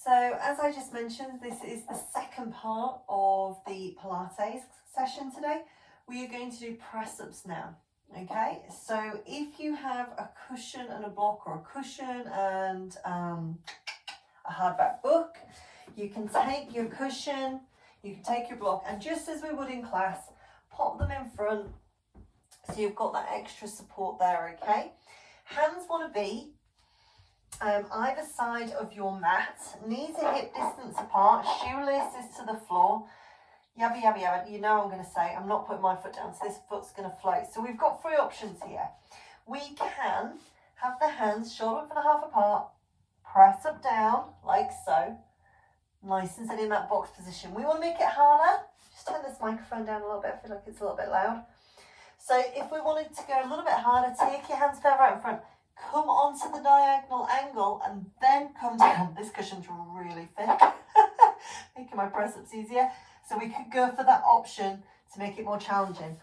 So as I just mentioned, this is the second part of the Pilates session today. We are going to do press-ups now, okay? So if you have a cushion and a block, or a cushion and a hardback book, you can take your cushion, you can take your block, and just as we would in class, pop them in front so you've got that extra support there, okay? Hands want to be either side of your mat, knees are hip distance apart, shoelaces to the floor, yabba yabba yabba. You know I'm going to say, I'm not putting my foot down, so this foot's going to float. So we've got three options here. We can have the hands shoulder width and a half apart, press up down like so, nice and steady in that box position. We want to make it harder. Just turn this microphone down a little bit, I feel like it's a little bit loud. So if we wanted to go a little bit harder, take your hands further out in front, come onto the diagonal angle and then come down. This cushion's really thick, making my press-ups easier. So we could go for that option to make it more challenging.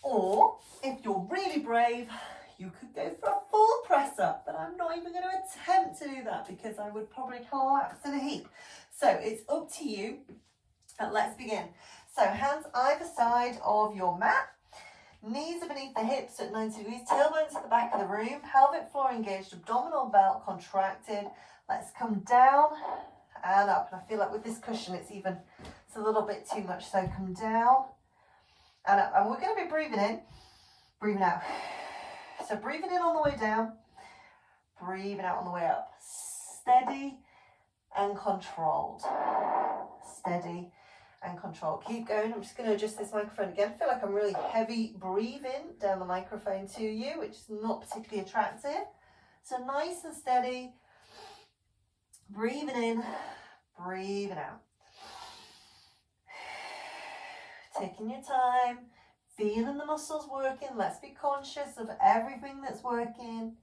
Or if you're really brave, you could go for a full press-up, but I'm not even going to attempt to do that because I would probably collapse in a heap. So it's up to you, but let's begin. So hands either side of your mat. Knees are beneath the hips at 90 degrees, tailbones at the back of the room, pelvic floor engaged, abdominal belt contracted. Let's come down and up. And I feel like with this cushion, it's a little bit too much. So come down and up. And we're going to be breathing in, breathing out. So breathing in on the way down, breathing out on the way up. Steady and controlled. Steady and control. Keep going. I'm just going to adjust this microphone again. I feel like I'm really heavy breathing down the microphone to you, which is not particularly attractive. So nice and steady. Breathing in, breathing out. Taking your time, feeling the muscles working. Let's be conscious of everything that's working.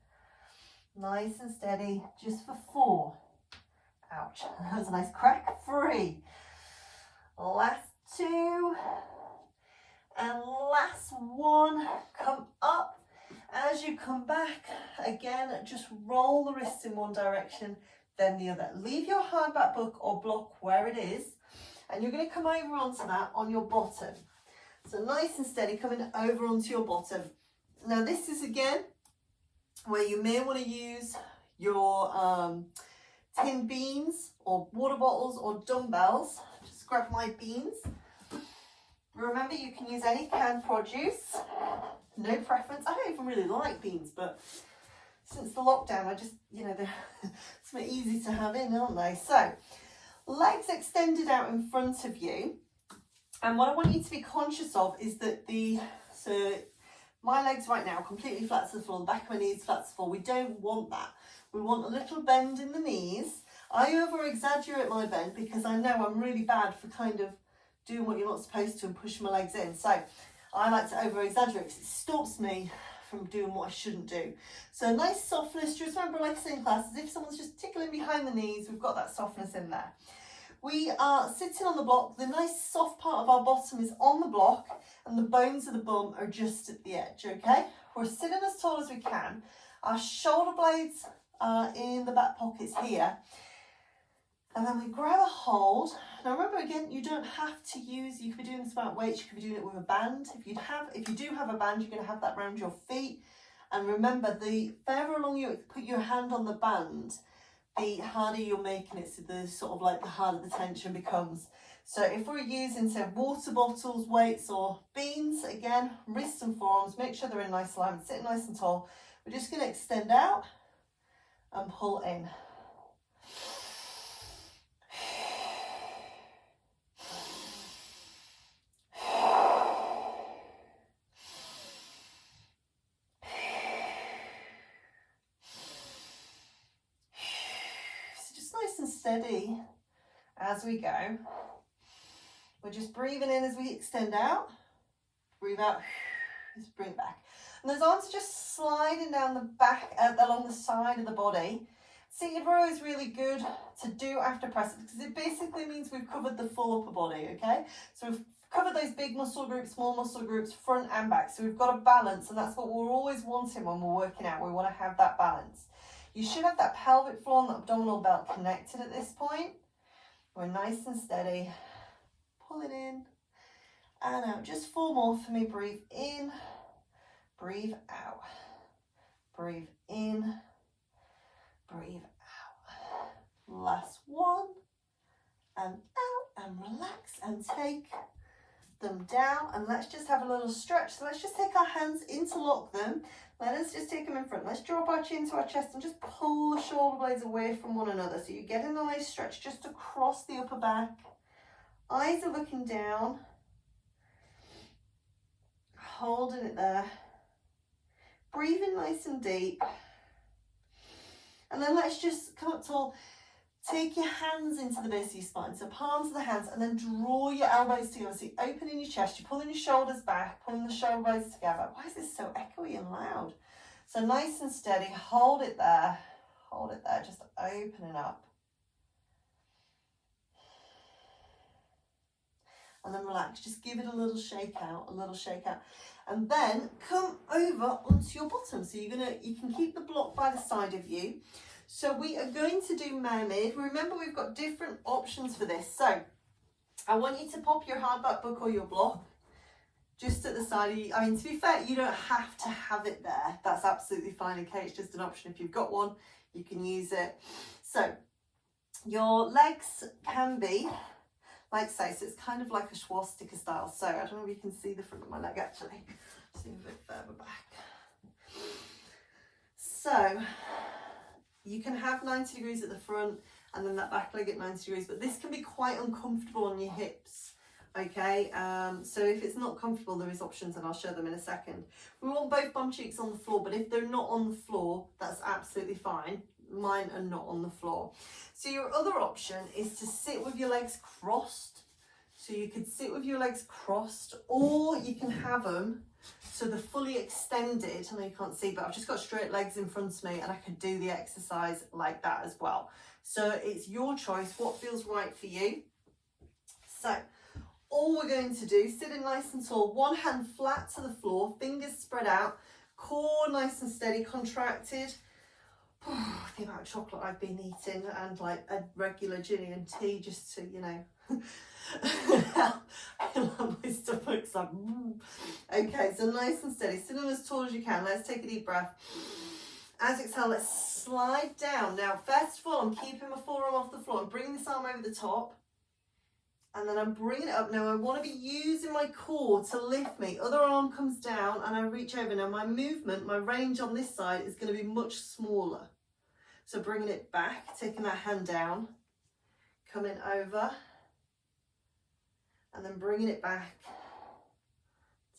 Nice and steady. Just for 4. Ouch. That was a nice crack. 3. Last 2 and last 1. Come up. As you come back, again, just roll the wrists in one direction, then the other. Leave your hardback book or block where it is, and you're going to come over onto that on your bottom. So nice and steady, coming over onto your bottom. Now this is again where you may want to use your tin beans or water bottles or dumbbells. Just grab my beans. Remember, you can use any canned produce. No preference. I don't even really like beans, but since the lockdown, I just, they're something easy to have in, aren't they? So, legs extended out in front of you. And what I want you to be conscious of is that so my legs right now are completely flat to the floor, the back of my knees flat to the floor. We don't want that. We want a little bend in the knees. I over-exaggerate my bend because I know I'm really bad for kind of doing what you're not supposed to and pushing my legs in. So I like to over-exaggerate because it stops me from doing what I shouldn't do. So nice softness. Just remember, like I say in class, as if someone's just tickling behind the knees, we've got that softness in there. We are sitting on the block. The nice soft part of our bottom is on the block and the bones of the bum are just at the edge, okay? We're sitting as tall as we can. Our shoulder blades are in the back pockets here. And then we grab a hold. Now remember, again, you don't have to use, you could be doing this without weights, you could be doing it with a band. If you do have a band, you're going to have that around your feet. And remember, the further along you put your hand on the band, the harder you're making it, so the sort of like the harder the tension becomes. So if we're using, say, water bottles, weights or beans, again, wrists and forearms, make sure they're in nice alignment, sitting nice and tall. We're just going to extend out and pull in. Steady as we go. We're just breathing in as we extend out, breathe out, just bring it back. And those arms are just sliding down the back, along the side of the body. Seated row is really good to do after press because it basically means we've covered the full upper body, okay? So we've covered those big muscle groups, small muscle groups, front and back. So we've got a balance, and that's what we're always wanting when we're working out. We want to have that balance. You should have that pelvic floor and the abdominal belt connected at this point. We're nice and steady. Pull it in and out. Just 4 more for me. Breathe in, breathe out. Breathe in, breathe out. Last one. And out and relax and take them down. And let's just have a little stretch. So let's just take our hands, interlock them. Let us just take them in front. Let's drop our chin to our chest and just pull the shoulder blades away from one another. So you're getting a nice stretch just across the upper back. Eyes are looking down. Holding it there. Breathing nice and deep. And then let's just come up tall. Take your hands into the base of your spine, so palms of the hands, and then draw your elbows together. So you're opening your chest, you're pulling your shoulders back, pulling the shoulder blades together. Why is this so echoey and loud? So nice and steady, hold it there, just opening up. And then relax, just give it a little shake out, And then come over onto your bottom. So you can keep the block by the side of you. So we are going to do mermaid. Remember, we've got different options for this. So I want you to pop your hardback book or your block just at the side of you. I mean, to be fair, you don't have to have it there. That's absolutely fine. Okay, it's just an option. If you've got one, you can use it. So your legs can be like so. So it's kind of like a swastika style. So I don't know if you can see the front of my leg actually. Just a bit further back. So you can have 90 degrees at the front and then that back leg at 90 degrees, but this can be quite uncomfortable on your hips, okay? So if it's not comfortable, there is options and I'll show them in a second. We want both bum cheeks on the floor, but if they're not on the floor, that's absolutely fine. Mine are not on the floor. So your other option is to sit with your legs crossed. So you could sit with your legs crossed, or you can have them so they're fully extended. I know you can't see, but I've just got straight legs in front of me and I could do the exercise like that as well. So it's your choice, what feels right for you. So all we're going to do, sitting nice and tall, one hand flat to the floor, fingers spread out, core nice and steady, contracted. The amount of chocolate I've been eating and like a regular gin and tea just to, you know, my stomach's like, okay, so nice and steady, sitting as tall as you can. Let's take a deep breath. As exhale, let's slide down. Now, first of all, I'm keeping my forearm off the floor. I'm bringing this arm over the top. And then I'm bringing it up. Now, I want to be using my core to lift me. Other arm comes down and I reach over. Now, my movement, my range on this side is going to be much smaller. So bringing it back, taking that hand down, coming over, and then bringing it back,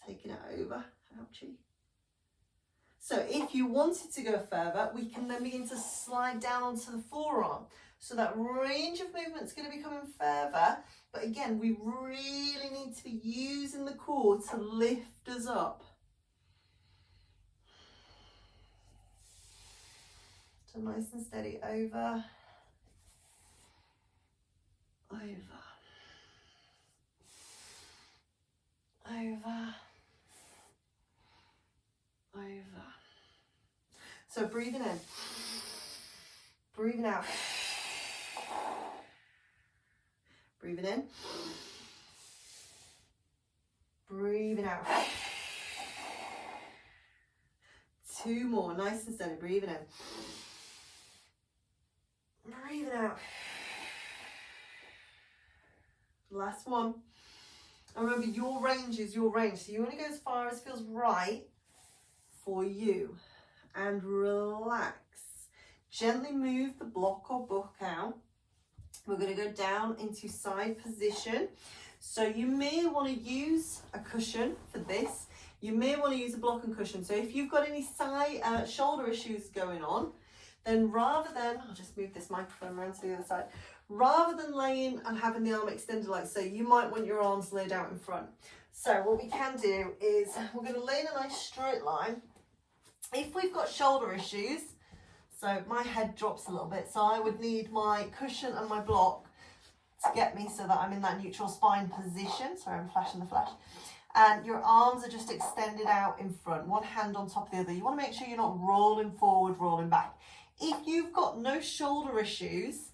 taking it over. Ouchie. So if you wanted to go further, we can then begin to slide down onto the forearm. So that range of movement is going to be coming further. But again, we really need to be using the core to lift us up. So nice and steady, over, over, over, over. So breathing in, breathing out, breathing in, breathing out. 2 more, nice and steady, breathing in, breathing out. Last one. And remember, your range is your range, so you want to go as far as feels right for you. And relax. Gently move the block or book out. We're going to go down into side position. So you may want to use a cushion for this. You may want to use a block and cushion. So if you've got any side shoulder issues going on, then rather than, I'll just move this microphone around to the other side, rather than laying and having the arm extended like so, you might want your arms laid out in front. So what we can do is we're going to lay in a nice straight line. If we've got shoulder issues, so my head drops a little bit, so I would need my cushion and my block to get me so that I'm in that neutral spine position. Sorry, I'm flashing the flash. And your arms are just extended out in front, one hand on top of the other. You want to make sure you're not rolling forward, rolling back. If you've got no shoulder issues,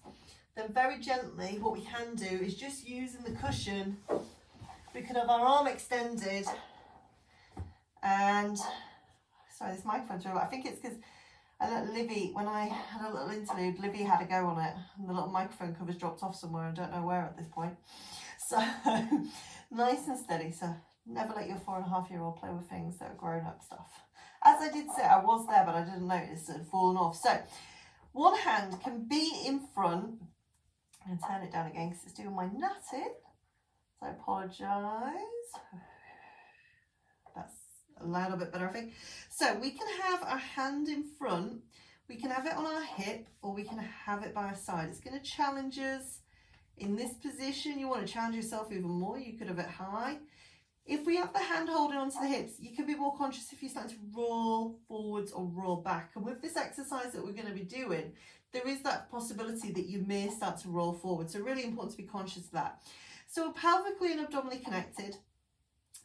then very gently what we can do is just using the cushion, we can have our arm extended and, sorry, this microphone's really, I think it's because I let Livy, when I had a little interlude, Livy had a go on it and the little microphone cover's dropped off somewhere, I don't know where at this point. So nice and steady, so never let your 4.5-year-old play with things that are grown up stuff. As I did say, I was there, but I didn't notice it had fallen off. So one hand can be in front. I'm going to turn it down again because it's doing my nutting. So I apologise. That's a little bit better, I think. So we can have our hand in front. We can have it on our hip or we can have it by our side. It's going to challenge us. In this position, you want to challenge yourself even more. You could have it high. If we have the hand holding onto the hips, you can be more conscious if you're starting to roll forwards or roll back. And with this exercise that we're going to be doing, there is that possibility that you may start to roll forward. So really important to be conscious of that. So we're pelvically and abdominally connected.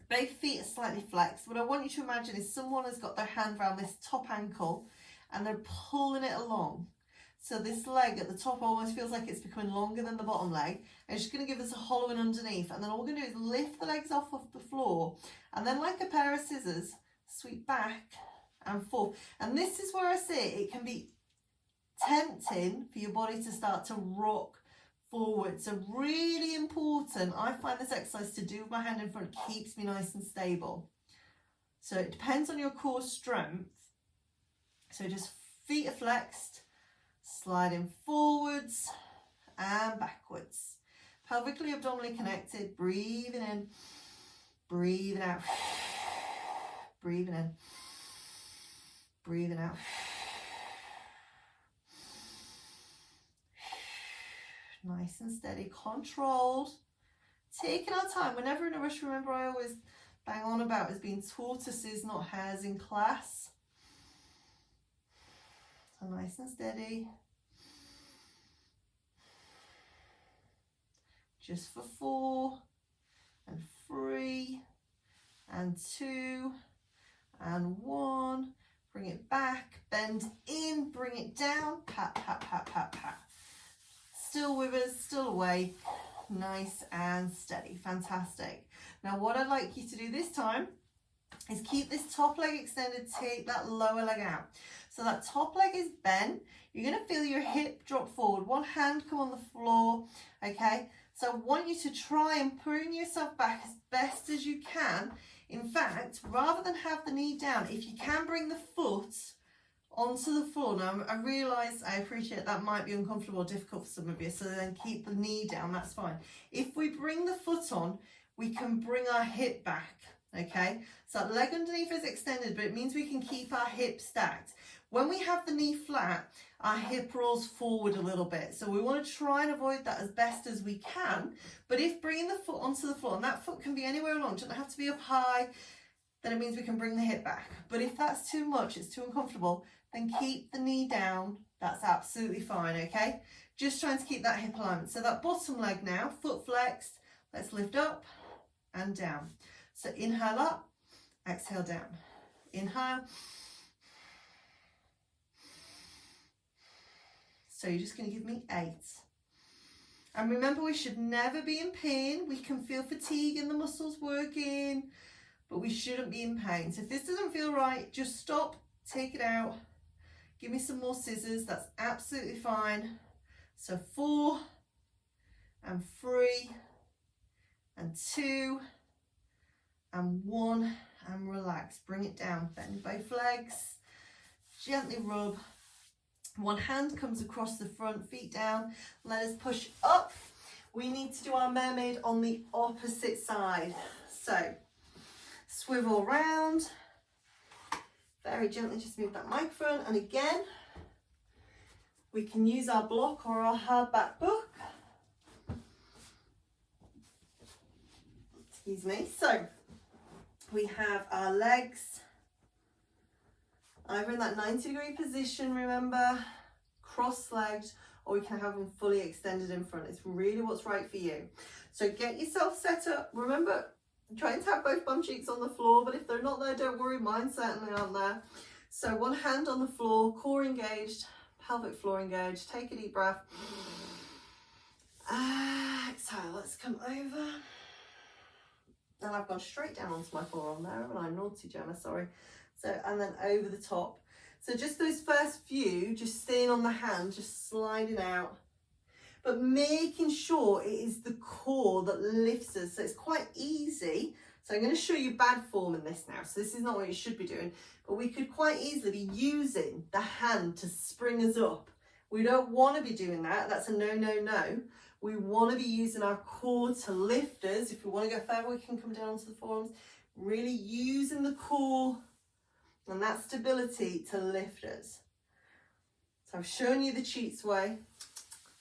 Both feet are slightly flexed. What I want you to imagine is someone has got their hand around this top ankle and they're pulling it along. So this leg at the top almost feels like it's becoming longer than the bottom leg. And it's just going to give us a hollowing underneath. And then all we're going to do is lift the legs off the floor. And then like a pair of scissors, sweep back and forth. And this is where I say it can be tempting for your body to start to rock forward. So really important. I find this exercise to do with my hand in front keeps me nice and stable. So it depends on your core strength. So just feet are flexed. Sliding forwards and backwards. Pelvically, abdominally connected. Breathing in, breathing out. Breathing in, breathing out. Nice and steady, controlled. Taking our time. We're never in a rush. Remember, I always bang on about as being tortoises, not hares in class. So nice and steady. Just for 4 and 3 and 2 and 1. Bring it back, bend in, bring it down, pat, pat, pat, pat, pat. Still with us, still awake, nice and steady, fantastic. Now what I'd like you to do this time is keep this top leg extended, take that lower leg out. So that top leg is bent, you're gonna feel your hip drop forward, one hand come on the floor, okay? So I want you to try and bring yourself back as best as you can. In fact, rather than have the knee down, if you can bring the foot onto the floor. Now, I realise, I appreciate that might be uncomfortable or difficult for some of you, so then keep the knee down, that's fine. If we bring the foot on, we can bring our hip back, okay? So that leg underneath is extended, but it means we can keep our hip stacked. When we have the knee flat, our hip rolls forward a little bit. So we want to try and avoid that as best as we can. But if bringing the foot onto the floor, and that foot can be anywhere along, it doesn't have to be up high, then it means we can bring the hip back. But if that's too much, it's too uncomfortable, then keep the knee down. That's absolutely fine, okay? Just trying to keep that hip alignment. So that bottom leg now, foot flexed, let's lift up and down. So inhale up, exhale down. Inhale. So you're just going to give me 8. And remember, we should never be in pain. We can feel fatigue in the muscles working, but we shouldn't be in pain. So if this doesn't feel right, just stop, take it out. Give me some more scissors. That's absolutely fine. So 4 and 3 and 2 and 1 and relax. Bring it down. Bend both legs. Gently rub. One hand comes across the front, feet down. Let us push up. We need to do our mermaid on the opposite side. So swivel around. Very gently just move that microphone. And again, we can use our block or our hardback book. Excuse me. So we have our legs either in that 90-degree position, remember, cross-legged, or we can have them fully extended in front. It's really what's right for you. So get yourself set up. Remember, try and tap both bum cheeks on the floor, but if they're not there, don't worry, mine certainly aren't there. So one hand on the floor, core engaged, pelvic floor engaged. Take a deep breath. Exhale, let's come over. And I've gone straight down onto my forearm there, haven't I? Naughty Gemma, sorry. So, and then over the top. So just those first few, just staying on the hand, just sliding out. But making sure it is the core that lifts us. So it's quite easy. So I'm going to show you bad form in this now. So this is not what you should be doing. But we could quite easily be using the hand to spring us up. We don't want to be doing that. That's a no, no, no. We want to be using our core to lift us. If we want to go further, we can come down to the forearms. Really using the core and that stability to lift us. So I've shown you the cheats way.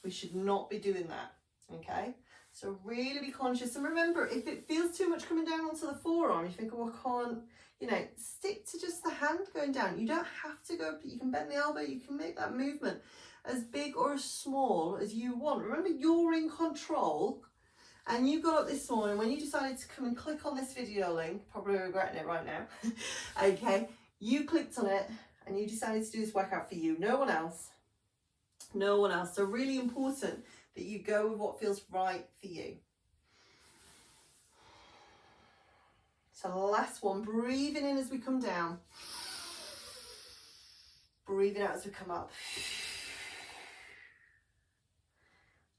We should not be doing that, okay? So really be conscious. And remember, if it feels too much coming down onto the forearm, you think, oh, I can't, you know, stick to just the hand going down. You don't have to go, you can bend the elbow, you can make that movement as big or as small as you want. Remember, you're in control. And you got up this morning when you decided to come and click on this video link, probably regretting it right now, okay? You clicked on it and you decided to do this workout for you, no one else. No one else. So really important that you go with what feels right for you. So the last one, breathing in as we come down. Breathing out as we come up.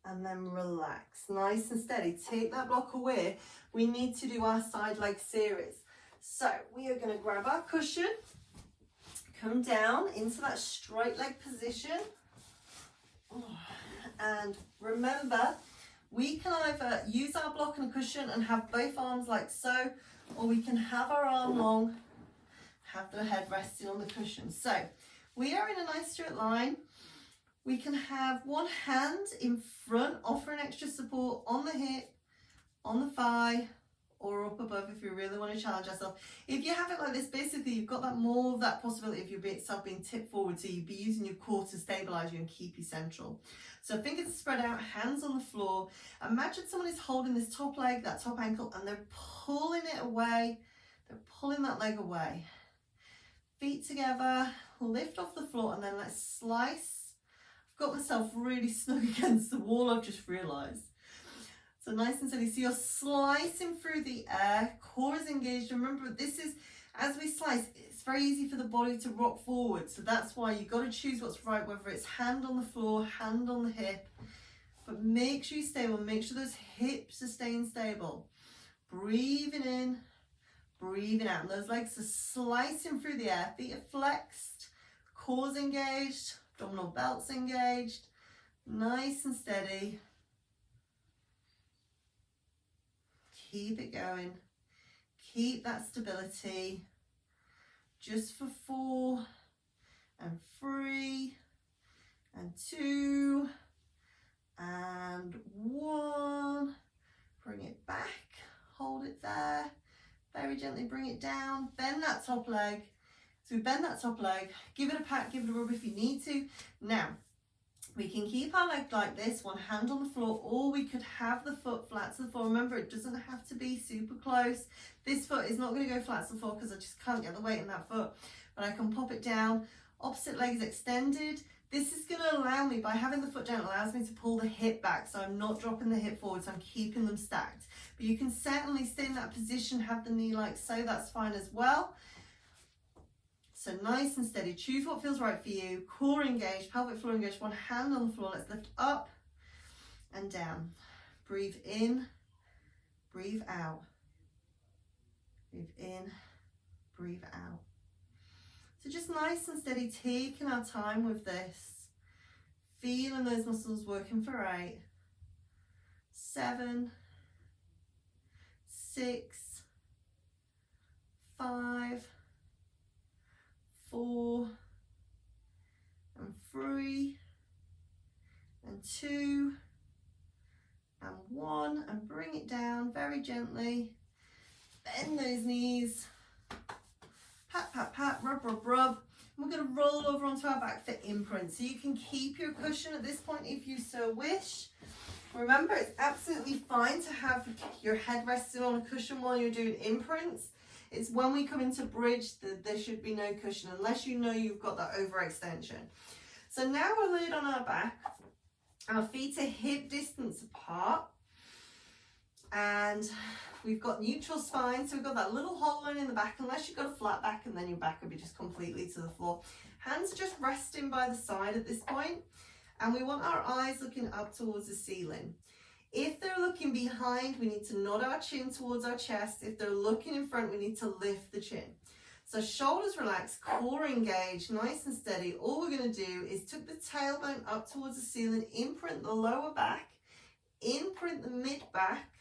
And then relax, nice and steady. Take that block away. We need to do our side leg series. So we are going to grab our cushion, come down into that straight leg position. And remember, we can either use our block and cushion and have both arms like so, or we can have our arm long, have the head resting on the cushion. So we are in a nice straight line. We can have one hand in front, offering extra support on the hip, on the thigh, or up above if you really want to challenge yourself. If you have it like this, basically you've got that more of that possibility of yourself being tipped forward, so you'd be using your core to stabilize you and keep you central. So fingers spread out, hands on the floor. Imagine someone is holding this top leg, that top ankle, and they're pulling it away. They're pulling that leg away. Feet together, lift off the floor, and then let's slice. Got myself really snug against the wall, I've just realised. So nice and steady. So you're slicing through the air, core is engaged. Remember, this is, as we slice, it's very easy for the body to rock forward. So that's why you've got to choose what's right, whether it's hand on the floor, hand on the hip. But make sure you're stable, make sure those hips are staying stable. Breathing in, breathing out. And those legs are slicing through the air, feet are flexed, core's engaged. Abdominal belts engaged, nice and steady. Keep it going. Keep that stability. Just for 4 and 3 and 2 and 1. Bring it back. Hold it there. Very gently bring it down. Bend that top leg. So we bend that top leg, give it a pat, give it a rub if you need to. Now, we can keep our leg like this, one hand on the floor, or we could have the foot flat to the floor. Remember, it doesn't have to be super close. This foot is not going to go flat to the floor because I just can't get the weight in that foot. But I can pop it down. Opposite leg is extended. This is going to allow me, by having the foot down, it allows me to pull the hip back. So I'm not dropping the hip forward, so I'm keeping them stacked. But you can certainly stay in that position, have the knee like so, that's fine as well. So nice and steady, choose what feels right for you. Core engaged, pelvic floor engaged, one hand on the floor. Let's lift up and down. Breathe in, breathe out. Breathe in, breathe out. So just nice and steady, taking our time with this. Feeling those muscles working for 8, 7, 6, 5, 4 and 3 and 2 and 1, and bring it down very gently. Bend those knees. Pat, pat, pat, rub, rub, rub. And we're going to roll over onto our back for imprint. So you can keep your cushion at this point if you so wish. Remember, it's absolutely fine to have your head resting on a cushion while you're doing imprints. It's when we come into bridge that there should be no cushion unless you know you've got that overextension. So now we're laid on our back. Our feet are hip distance apart. And we've got neutral spine, so we've got that little hollow in the back, unless you've got a flat back, and then your back would be just completely to the floor. Hands just resting by the side at this point, and we want our eyes looking up towards the ceiling. If they're looking behind, we need to nod our chin towards our chest. If they're looking in front, we need to lift the chin. So shoulders relaxed, core engaged, nice and steady. All we're going to do is tuck the tailbone up towards the ceiling, imprint the lower back, imprint the mid back,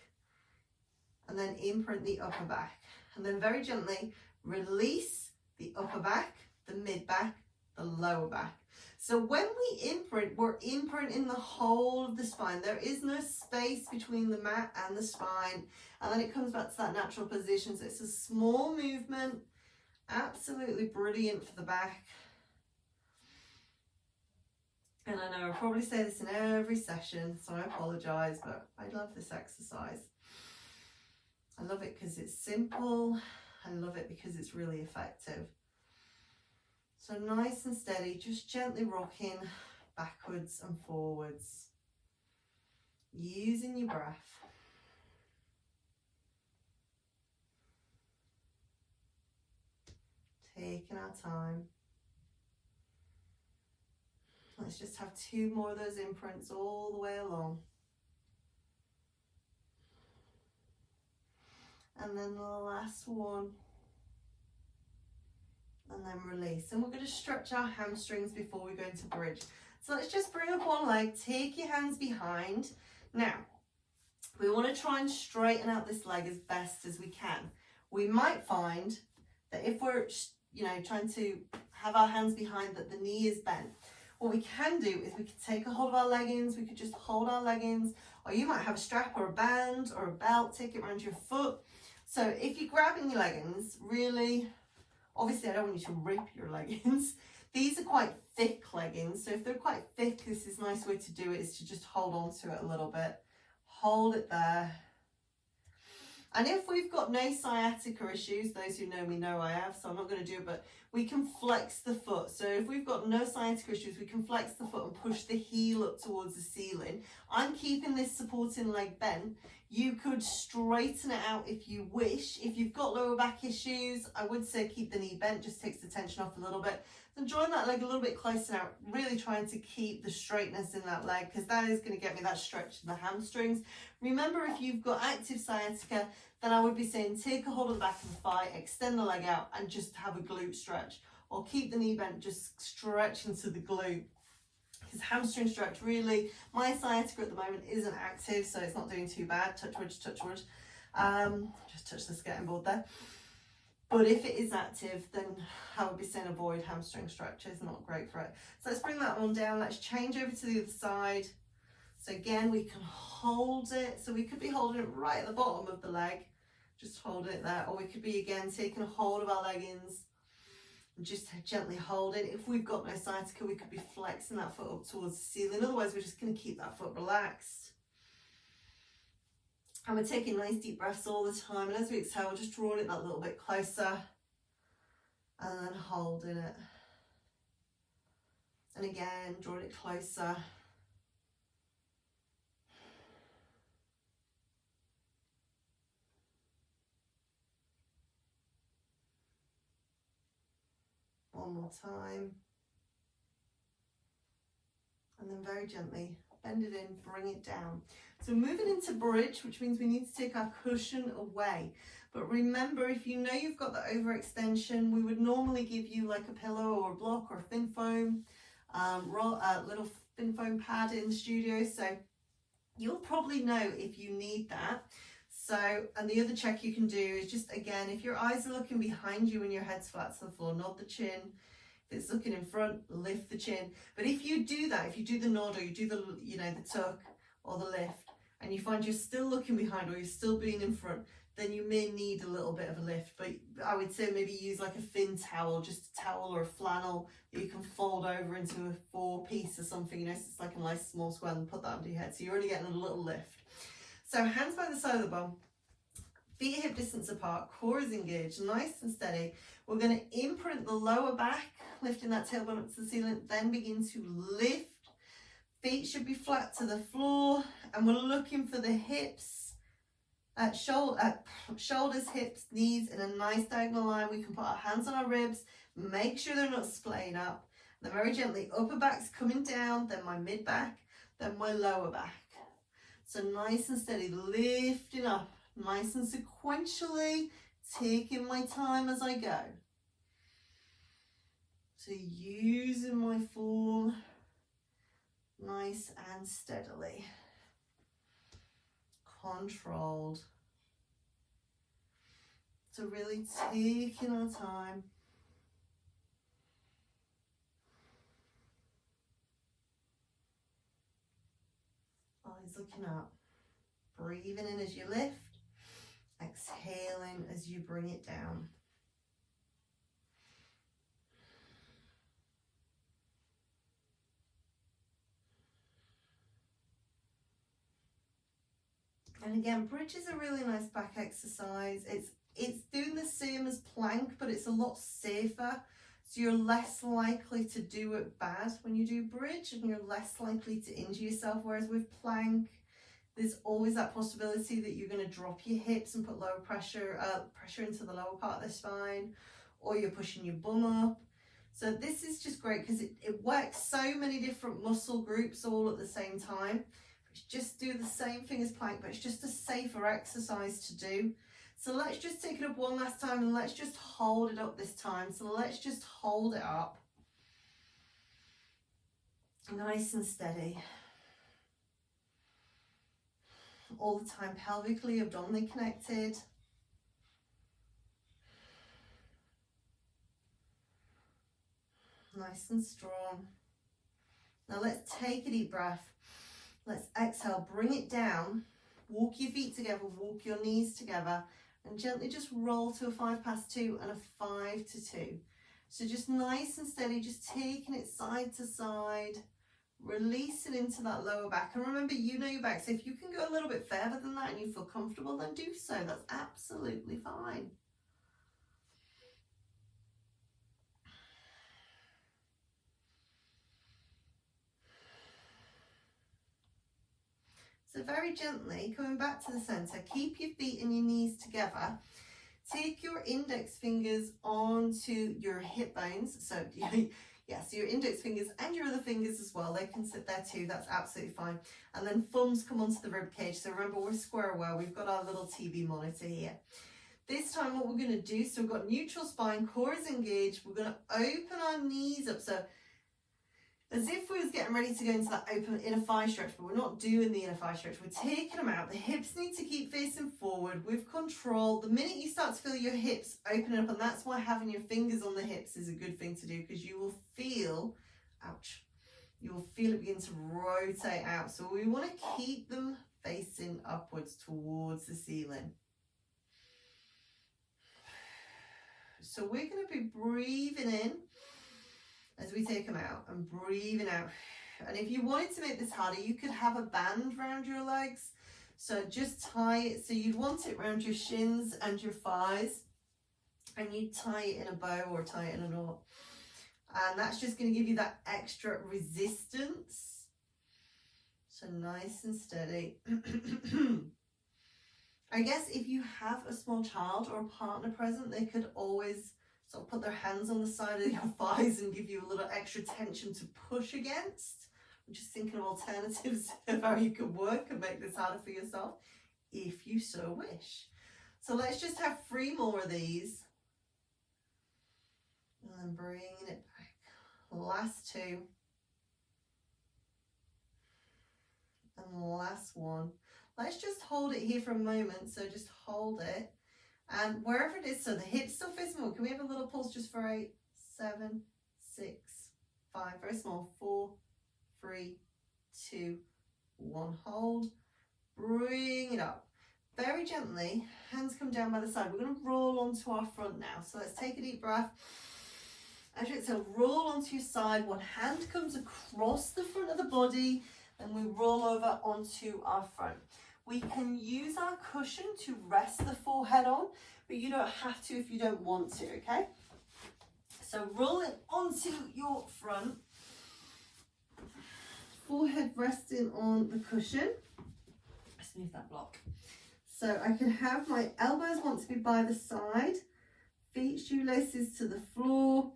and then imprint the upper back. And then very gently release the upper back, the mid back, the lower back. So when we imprint, we're imprinting the whole of the spine. There is no space between the mat and the spine. And then it comes back to that natural position. So it's a small movement, absolutely brilliant for the back. And I know I probably say this in every session, so I apologize, but I love this exercise. I love it because it's simple. I love it because it's really effective. So nice and steady, just gently rocking backwards and forwards, using your breath. Taking our time. Let's just have 2 more of those imprints all the way along. And then the last one. And then release. And we're going to stretch our hamstrings before we go into bridge. So let's just bring up one leg, take your hands behind. Now, we want to try and straighten out this leg as best as we can. We might find that if we're, trying to have our hands behind, that the knee is bent. What we can do is we could take a hold of our leggings, we could just hold our leggings, or you might have a strap or a band or a belt, take it around your foot. So if you're grabbing your leggings, really, obviously I don't want you to rip your leggings. These are quite thick leggings, so if they're quite thick, this is a nice way to do it, is to just hold on to it a little bit. Hold it there. And if we've got no sciatica issues, those who know me know I have, so I'm not going to do it, but we can flex the foot. So if we've got no sciatica issues, we can flex the foot and push the heel up towards the ceiling. I'm keeping this supporting leg bent. You could straighten it out if you wish. If you've got lower back issues, I would say keep the knee bent, just takes the tension off a little bit. Then join that leg a little bit closer now, really trying to keep the straightness in that leg, because that is going to get me that stretch in the hamstrings. Remember, if you've got active sciatica, then I would be saying take a hold of the back of the thigh, extend the leg out, and just have a glute stretch. Or keep the knee bent, just stretch into the glute. Because hamstring stretch, really, my sciatica at the moment isn't active, so it's not doing too bad. Touch wood, touch wood. Just touch the skirting board there. But if it is active, then I would be saying avoid hamstring stretches, not great for it. So let's bring that one down. Let's change over to the other side. So again, we can hold it. So we could be holding it right at the bottom of the leg. Just hold it there. Or we could be, again, taking a hold of our leggings and just gently hold it. If we've got no sciatica, we could be flexing that foot up towards the ceiling. Otherwise, we're just going to keep that foot relaxed. And we're taking nice deep breaths all the time. And as we exhale, we're just drawing it that little bit closer. And then holding it. And again, drawing it closer. One more time. And then very gently bend it in, bring it down. So moving into bridge, which means we need to take our cushion away. But remember, if you know you've got the overextension, we would normally give you like a pillow or a block or a thin foam, little thin foam pad in the studio. So you'll probably know if you need that. So, and the other check you can do is just, again, if your eyes are looking behind you and your head's flat to the floor, nod the chin. If it's looking in front, lift the chin. But if you do that, if you do the nod or you do the, the tuck or the lift, and you find you're still looking behind or you're still being in front, then you may need a little bit of a lift. But I would say maybe use like a thin towel, just a towel or a flannel that you can fold over into a 4-piece or something, so it's like a nice small square, and put that under your head. So you're already getting a little lift. So hands by the side of the bum, feet hip distance apart, core is engaged, nice and steady. We're going to imprint the lower back, lifting that tailbone up to the ceiling, then begin to lift, feet feet should be flat to the floor, and we're looking for the hips, shoulders, hips, knees in a nice diagonal line. We can put our hands on our ribs, make sure they're not splaying up. Then very gently, upper back's coming down, then my mid back, then my lower back. So nice and steady, lifting up, nice and sequentially, taking my time as I go. So using my form nice and steadily, controlled. So really taking our time. Eyes looking up. Breathing in as you lift, exhaling as you bring it down. And again, bridge is a really nice back exercise. It's doing the same as plank, but it's a lot safer. So you're less likely to do it bad when you do bridge, and you're less likely to injure yourself. Whereas with plank, there's always that possibility that you're going to drop your hips and put lower pressure into the lower part of the spine, or you're pushing your bum up. So this is just great because it works so many different muscle groups all at the same time. Just do the same thing as plank, but it's just a safer exercise to do. So let's just take it up one last time, and let's just hold it up this time. So let's just hold it up. Nice and steady. All the time, pelvically, abdominally connected. Nice and strong. Now let's take a deep breath. Let's exhale, bring it down, walk your feet together, walk your knees together, and gently just roll to a 5 past 2 and a 5 to 2. So just nice and steady, just taking it side to side, release it into that lower back. And remember, you know your back, so if you can go a little bit further than that and you feel comfortable, then do so. That's absolutely fine. So very gently, coming back to the center, keep your feet and your knees together. Take your index fingers onto your hip bones. So yeah, so your index fingers and your other fingers as well, they can sit there too, that's absolutely fine. And then thumbs come onto the rib cage. So remember, we're square aware, we've got our little TV monitor here. This time what we're going to do, so we've got neutral spine, core is engaged, we're going to open our knees up. So as if we was getting ready to go into that open inner thigh stretch, but we're not doing the inner thigh stretch. We're taking them out. The hips need to keep facing forward with control. The minute you start to feel your hips opening up, and that's why having your fingers on the hips is a good thing to do, because you will feel, ouch, you will feel it begin to rotate out. So we want to keep them facing upwards towards the ceiling. So we're going to be breathing in as we take them out and breathing out. And if you wanted to make this harder, you could have a band around your legs. So just tie it, so you'd want it around your shins and your thighs, and you'd tie it in a bow or tie it in a knot. And that's just going to give you that extra resistance. So nice and steady. I guess if you have a small child or a partner present, they could always sort of put their hands on the side of your thighs and give you a little extra tension to push against. I'm just thinking of alternatives of how you could work and make this harder for yourself, if you so wish. So let's just have 3 more of these. And then bringing it back. Last 2. And the last one. Let's just hold it here for a moment. So just hold it. And wherever it is, so the hips still facing forward. Can we have a little pulse just for 8, 7, 6, 5, very small, 4, 3, 2, 1, hold. Bring it up. Very gently, hands come down by the side. We're going to roll onto our front now. So let's take a deep breath. As you exhale, roll onto your side. One hand comes across the front of the body, and we roll over onto our front. We can use our cushion to rest the forehead on, but you don't have to if you don't want to, okay? So roll it onto your front. Forehead head resting on the cushion. Let's move that block. So I can have my elbows want to be by the side, feet shoelaces to the floor,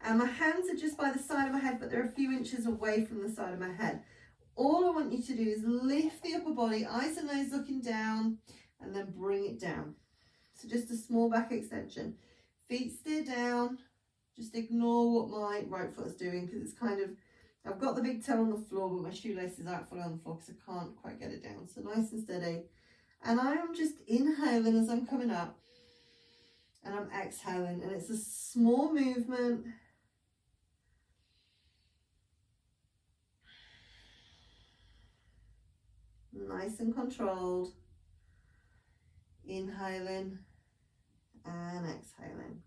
and my hands are just by the side of my head, but they're a few inches away from the side of my head. All I want you to do is lift the upper body, eyes and nose looking down, and then bring it down. So just a small back extension. Feet steer down. Just ignore what my right foot is doing, because it's kind of, I've got the big toe on the floor, but my shoelaces aren't fully on the floor because I can't quite get it down. So nice and steady. And I am just inhaling as I'm coming up, and I'm exhaling, and it's a small movement. Nice and controlled. Inhaling and exhaling.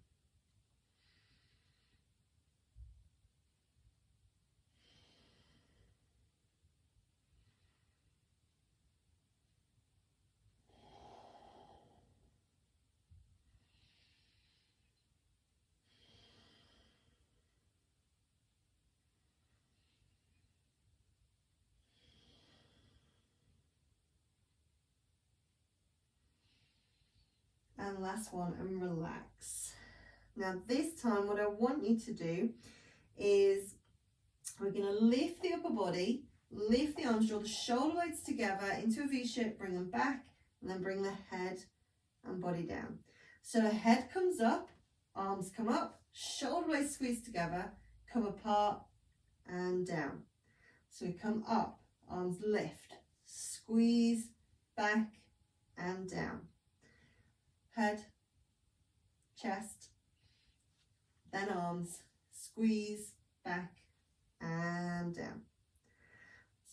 And last one, and relax. Now this time what I want you to do is we're going to lift the upper body, lift the arms, draw the shoulder blades together into a V shape, bring them back, and then bring the head and body down. So the head comes up, arms come up, shoulder blades squeeze together, come apart and down. So we come up, arms lift, squeeze, back and down. Head, chest, then arms, squeeze, back and down.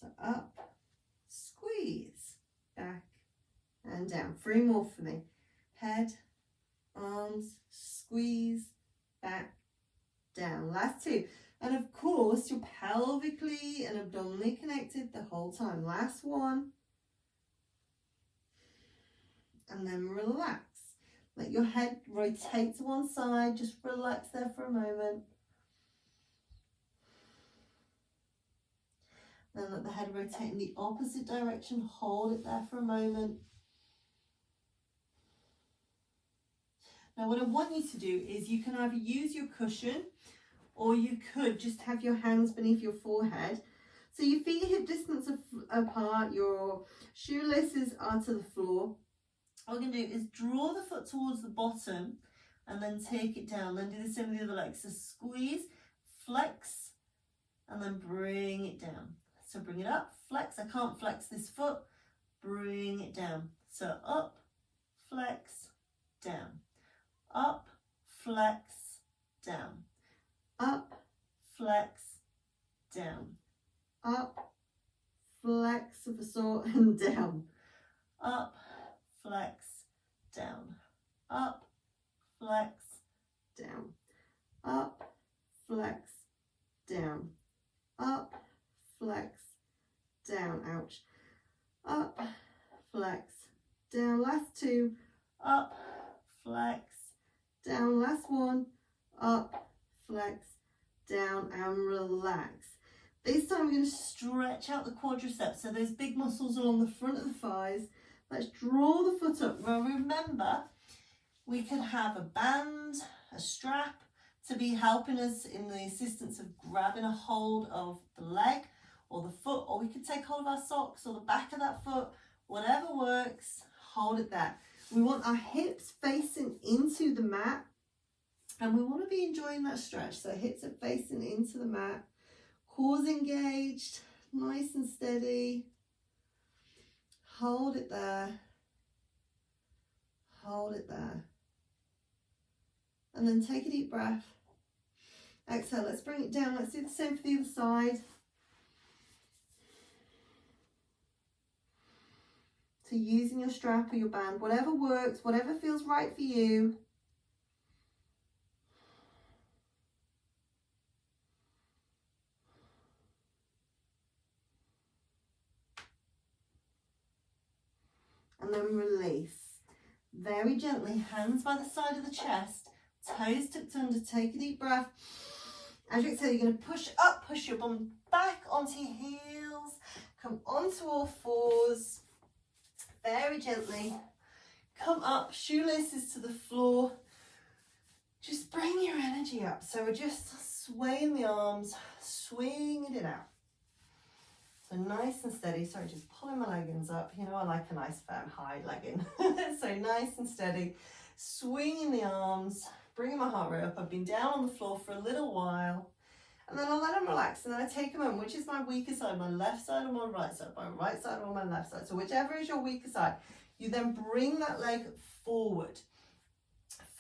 So up, squeeze, back and down. 3 more for me. Head, arms, squeeze, back, down. Last 2. And of course, you're pelvically and abdominally connected the whole time. Last 1. And then relax. Let your head rotate to one side. Just relax there for a moment. Then let the head rotate in the opposite direction. Hold it there for a moment. Now what I want you to do is you can either use your cushion, or you could just have your hands beneath your forehead. So your feet are hip distance apart, your shoelaces are to the floor. What we're going to do is draw the foot towards the bottom and then take it down. Then do the same with the other leg. So squeeze, flex, and then bring it down. So bring it up, flex. I can't flex this foot. Bring it down. So up, flex, down. Up, flex, down. Up, flex, down. Up, flex of a sort, and down. Up, flex, down. Up, flex, down. Up, flex, down. Up, flex, down. Ouch. Up, flex, down. Last 2. Up, flex, down. Last 1. Up, flex, down, and relax. This time I'm going to stretch out the quadriceps, so those big muscles along the front of the thighs. Let's draw the foot up. Well, remember, we could have a band, a strap to be helping us in the assistance of grabbing a hold of the leg or the foot, or we could take hold of our socks or the back of that foot, whatever works, hold it there. We want our hips facing into the mat, and we want to be enjoying that stretch. So hips are facing into the mat, cores engaged, nice and steady. Hold it there. Hold it there. And then take a deep breath. Exhale, let's bring it down. Let's do the same for the other side. So using your strap or your band, whatever works, whatever feels right for you. And then release. Very gently, hands by the side of the chest, toes tucked under, take a deep breath. As you exhale, you're going to push up, push your bum back onto your heels, Come onto all fours, very gently. Come up, shoelaces to the floor. Just bring your energy up. So we're just swaying the arms, swinging it out. So nice and steady. Sorry, just pulling my leggings up. You know, I like a nice firm high legging. So nice and steady. Swinging the arms, bringing my heart rate up. I've been down on the floor for a little while. And then I'll let them relax. And then I take them in. Which is my weaker side? My left side or my right side? My right side or my left side? So whichever is your weaker side. You then bring that leg forward.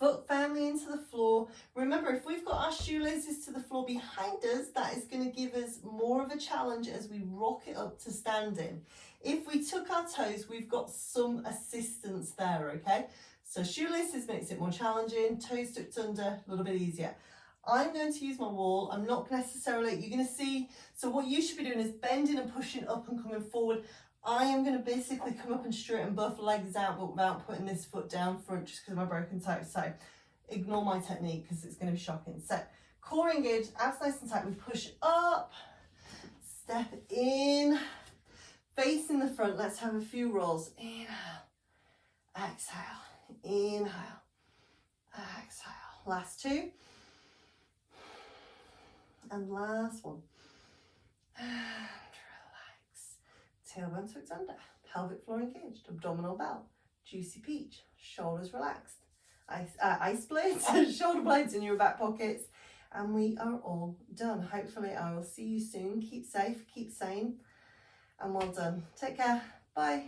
Foot firmly into the floor. Remember, if we've got our shoelaces to the floor behind us, that is going to give us more of a challenge as we rock it up to standing. If we took our toes, we've got some assistance there, okay? So shoelaces makes it more challenging, toes tucked under, a little bit easier. I'm going to use my wall. I'm not necessarily, you're going to see, so what you should be doing is bending and pushing up and coming forward. I am going to basically come up and straighten both legs out, but without putting this foot down front just because of my broken toe. So ignore my technique because it's going to be shocking. So core engaged, abs nice and tight. We push up, step in, facing the front. Let's have a few rolls. Inhale, exhale, inhale, exhale. Last two. And last one. Tailbone tucked under, pelvic floor engaged, abdominal bell, juicy peach, shoulders relaxed, ice blades, shoulder blades in your back pockets, and we are all done. Hopefully I will see you soon. Keep safe, keep sane, and well done. Take care. Bye.